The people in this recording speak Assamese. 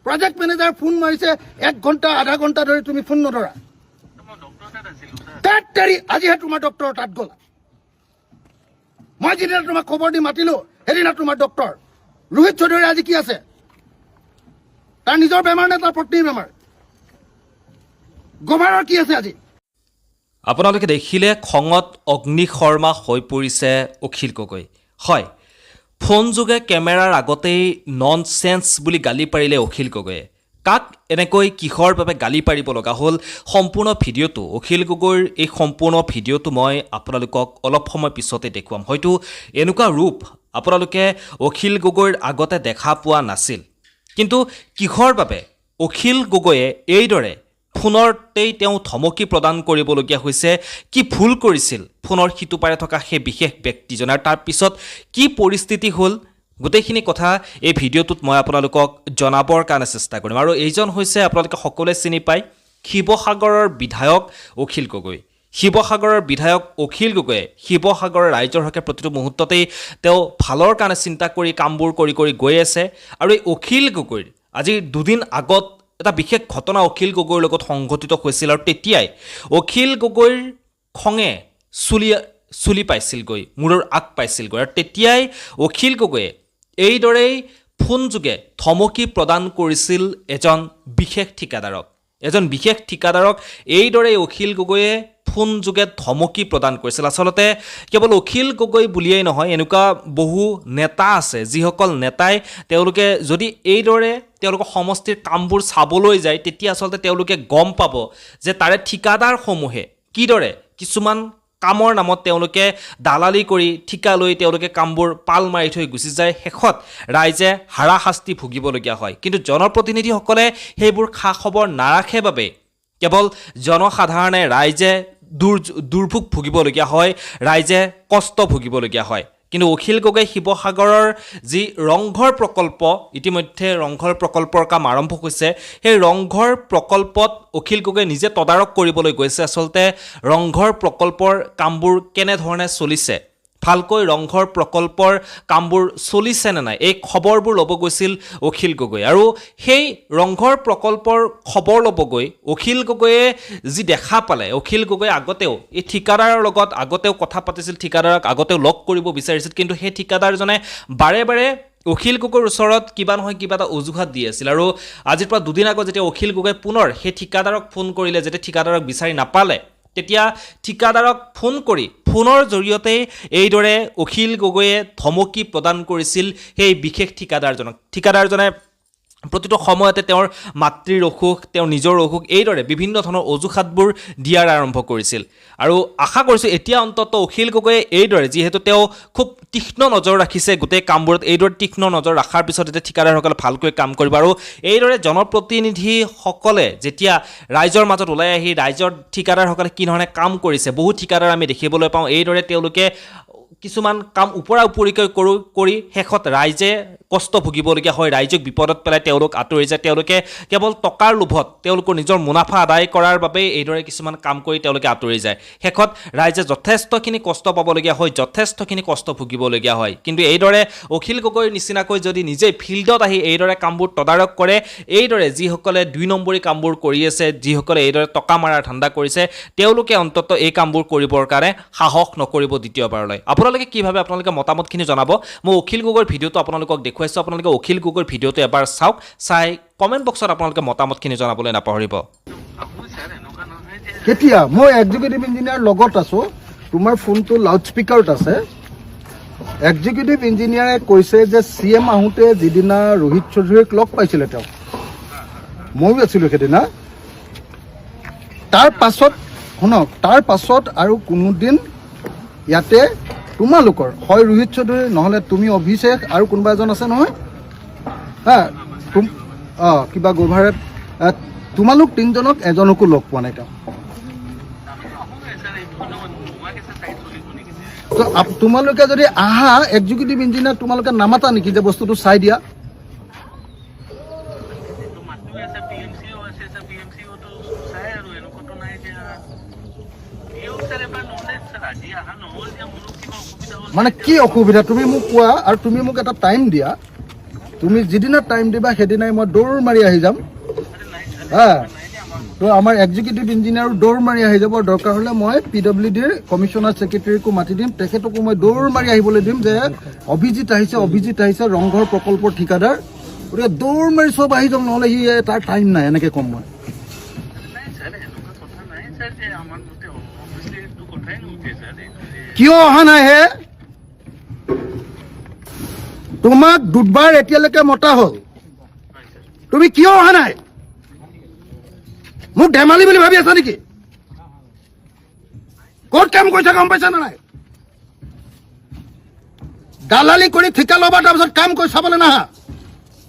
প্ৰজেক্ট মেনেজাৰ ফোন মাৰিছে 1 ঘণ্টা আধা ঘণ্টা ধৰি তুমি ফোন নধৰা তাত তেৰি আজিহে তোমাৰ ডক্টৰ তাত গ'লা মই যিদিনা তোমাক খবৰ দি মাতিলো সেইদিনা তোমাৰ ডক্টৰ ৰোহিত চৌধুৰী আজি কি আছে তাৰ নিজৰ বেমাৰ নে তাৰ পত্নীৰ বেমাৰ গভাৰৰ কি আছে আজি আপোনালোকে দেখিলে খঙত অগ্নি শৰ্মা হৈ পৰিছে অখিল গগৈ হয় ফোন যোগে কেমেৰাৰ আগতেই ননসেন্স বুলি গালি পাৰিলে অখিল গগৈয়ে কাক এনেকৈ কিহৰ বাবে গালি পাৰিব লগা হ'ল সম্পূৰ্ণ ভিডিঅ'টো অখিল গগৈৰ এই সম্পূৰ্ণ ভিডিঅ'টো মই আপোনালোকক অলপ সময় পিছতে দেখুৱাম হয়তো এনেকুৱা ৰূপ আপোনালোকে অখিল গগৈৰ আগতে দেখা পোৱা নাছিল কিন্তু কিহৰ বাবে অখিল গগৈয়ে এইদৰে ফোনতেই তেওঁ ধমকি প্ৰদান কৰিবলগীয়া হৈছে কি ভুল কৰিছিল ফোনৰ সিটো পাৰে থকা সেই বিশেষ ব্যক্তিজনৰ তাৰ পিছত কি পৰিস্থিতি হ'ল গোটেইখিনি কথা এই ভিডিঅ'টোত মই আপোনালোকক জনাবৰ কাৰণে চেষ্টা কৰিম আৰু এইজন হৈছে আপোনালোকে সকলোৱে চিনি পায় শিৱসাগৰৰ বিধায়ক অখিল গগৈ শিৱসাগৰৰ বিধায়ক অখিল গগৈয়ে শিৱসাগৰৰ ৰাইজৰ হকে প্ৰতিটো মুহূৰ্ততেই তেওঁ ভালৰ কাৰণে চিন্তা কৰি কামবোৰ কৰি গৈ আছে আৰু এই অখিল গগৈৰ আজি দুদিন আগত এটা বিশেষ ঘটনা অখিল গগৈৰ লগত সংঘটিত হৈছিল আৰু তেতিয়াই অখিল গগৈৰ খঙে চুলি পাইছিলগৈ মূৰৰ আগ পাইছিলগৈ আৰু তেতিয়াই অখিল গগৈয়ে এইদৰেই ফোন যোগে ধমকি প্ৰদান কৰিছিল এজন বিশেষ ঠিকাদাৰক এইদৰেই অখিল গগৈয়ে ফোন যোগে ধমকি প্ৰদান কৰিছিল আচলতে কেৱল অখিল গগৈ বুলিয়েই নহয় এনেকুৱা বহু নেতা আছে যিসকল নেতাই তেওঁলোকে যদি এইদৰে তেওঁলোকৰ সমষ্টিৰ কামবোৰ চাবলৈ যায় তেতিয়া আচলতে তেওঁলোকে গম পাব যে তাৰে ঠিকাদাৰসমূহে কিদৰে কিছুমান কামৰ নামত তেওঁলোকে দালালি কৰি ঠিকা লৈ তেওঁলোকে কামবোৰ পাল মাৰি থৈ গুচি যায় শেষত ৰাইজে হাৰাশাস্তি ভুগিবলগীয়া হয় কিন্তু জনপ্ৰতিনিধিসকলে সেইবোৰ খা খবৰ নাৰাখে বাবে কেৱল জনসাধাৰণে ৰাইজে দুৰ্ভোগ ভুগিবলগীয়া হয় ৰাইজে কষ্ট ভুগিবলগীয়া হয় কিন্তু অখিল গগৈ শিৱসাগৰৰ যি ৰংঘৰ প্ৰকল্প ইতিমধ্যে ৰংঘৰ প্ৰকল্পৰ কাম আৰম্ভ হৈছে সেই ৰংঘৰ প্ৰকল্পত অখিল গগৈ নিজে তদাৰক কৰিবলৈ গৈছে আচলতে ৰংঘৰ প্ৰকল্পৰ কামবোৰ কেনেধৰণে চলিছে ভালকৈ ৰংঘৰ প্ৰকল্পৰ কামবোৰ চলিছে নে নাই এই খবৰবোৰ ল'ব গৈছিল অখিল গগৈ আৰু সেই ৰংঘৰ প্ৰকল্পৰ খবৰ ল'ব গৈ অখিল গগৈয়ে যি দেখা পালে অখিল গগৈ আগতেও এই ঠিকাদাৰৰ লগত আগতেও কথা পাতিছিল ঠিকাদাৰক আগতেও লগ কৰিব বিচাৰিছিল কিন্তু সেই ঠিকাদাৰজনে বাৰে বাৰে অখিল গগৈৰ ওচৰত কিবা নহয় কিবা এটা অজুহাত দি আছিল আৰু আজিৰ পৰা দুদিন আগত যেতিয়া অখিল গগৈ পুনৰ সেই ঠিকাদাৰক ফোন কৰিলে যেতিয়া ঠিকাদাৰক বিচাৰি নাপালে তেতিয়া ঠিকাদাৰক ফোন কৰি ফোনৰ জৰিয়তে এইদৰে অখিল গগৈয়ে ধমকি প্ৰদান কৰিছিল সেই বিশেষ ঠিকাদাৰজনে প্ৰতিটো সময়তে তেওঁৰ মাতৃৰ অসুখ তেওঁৰ নিজৰ অসুখ এইদৰে বিভিন্ন ধৰণৰ অজুহাতবোৰ দিয়াৰ আৰম্ভ কৰিছিল আৰু আশা কৰিছোঁ এতিয়া অন্তত অখিল গগৈয়ে এইদৰে যিহেতু তেওঁ খুব তীক্ষ্ণ নজৰ ৰাখিছে গোটেই কামবোৰত এইদৰে তীক্ষ্ণ নজৰ ৰখাৰ পিছত এতিয়া ঠিকাদাৰসকলে ভালকৈ কাম কৰিব আৰু এইদৰে জনপ্ৰতিনিধিসকলে যেতিয়া ৰাইজৰ মাজত ওলাই আহি ৰাইজৰ ঠিকাদাৰসকলে কি ধৰণে কাম কৰিছে বহু ঠিকাদাৰ আমি দেখিবলৈ পাওঁ এইদৰে তেওঁলোকে কিছুমান কাম ওপৰা ওপৰিকৈ কৰি শেষত ৰাইজে কষ্ট ভুগিবলগীয়া হয় ৰাইজক বিপদত পেলাই তেওঁলোক আঁতৰি যায় তেওঁলোকে কেৱল টকাৰ লোভত তেওঁলোকৰ নিজৰ মুনাফা আদায় কৰাৰ বাবে এইদৰে কিছুমান কাম কৰি তেওঁলোকে আঁতৰি যায় শেষত ৰাইজে যথেষ্টখিনি কষ্ট পাবলগীয়া হয় যথেষ্টখিনি কষ্ট ভুগিবলগীয়া হয় কিন্তু এইদৰে অখিল গগৈৰ নিচিনাকৈ যদি নিজে ফিল্ডত আহি এইদৰে কামবোৰ তদাৰক কৰে এইদৰে যিসকলে 2 নম্বৰী কামবোৰ কৰি আছে যিসকলে এইদৰে টকা মাৰাৰ ধান্দা কৰিছে তেওঁলোকে অন্তত এই কামবোৰ কৰিবৰ কাৰণে সাহস নকৰিব দ্বিতীয়বাৰলৈ আপোনালোকে কিভাবে আপোনালোকে মতামতখিনি জনাব মই অখিল গগৈৰ ভিডিঅ'টো আপোনালোকক দেখুৱাইছো আপোনালোকে অখিল গগৈৰ ভিডিঅ'টো এবাৰ চাওক চাই কমেন্ট বক্সত আপোনালোকে মতামতখিনি জনাবলৈ নাপাহৰিব কেতিয়া মই এক্সিকিউটিভ ইঞ্জিনিয়াৰ লগত আছো তোমাৰ ফোনটো লাউড স্পিকাৰত আছে এক্সিকিউটিভ ইঞ্জিনিয়াৰে কৈছে যে সিএম আহোঁতে যিদিনা ৰোহিত চৌধুৰীক লগ পাইছিলে তেওঁ ময়ো আছিলোঁ সেইদিনা তাৰ পাছত আৰু কোনোদিন ইয়াতে তোমালোকৰ হয় ৰোহিত চৌধুৰী নহ'লে তুমি অভিষেক আৰু কোনোবা এজন আছে নহয় কিবা গোভাৰে তোমালোক 3জনক এজনকো লগ পোৱা নাই তেওঁ তোমালোকে যদি আহা এক্সিকিউটিভ ইঞ্জিনিয়াৰ তোমালোকে নামাতা নেকি যে বস্তুটো চাই দিয়া মানে কি অসুবিধা তুমি মোক কোৱা আৰু তুমি মোক এটা টাইম দিয়া তুমি যিদিনা টাইম দিবা সেইদিনাই মই দৌৰ মাৰি আহি যাম হা তো আমাৰ এক্সিকিউটিভ ইঞ্জিনিয়াৰো দৌৰ মাৰি আহি যাব দৰকাৰ হ'লে মই PWDৰ কমিশ্যনাৰ ছেক্ৰেটাৰীকো মাতি দিম তেখেতকো মই দৌৰ মাৰি আহিবলৈ দিম যে অভিজিত আহিছে ৰংঘৰ প্ৰকল্পৰ ঠিকাদাৰ গতিকে দৌৰ মাৰি চব আহি যাম নহ'লে সি তাৰ টাইম নাই এনেকৈ ক'ম মই কিয় অহা নাই হে তোমাক দুবাৰ এতিয়ালৈকে মতা হ'ল তুমি কিয় অহা নাই মোক ধেমালি বুলি ভাবি আছা নেকি ক'ত কাম কৰিছা গম পাইছা নে নাই দালালি কৰি ঠিকা ল'বা তাৰপিছত কাম কৰি চাবলৈ নাহা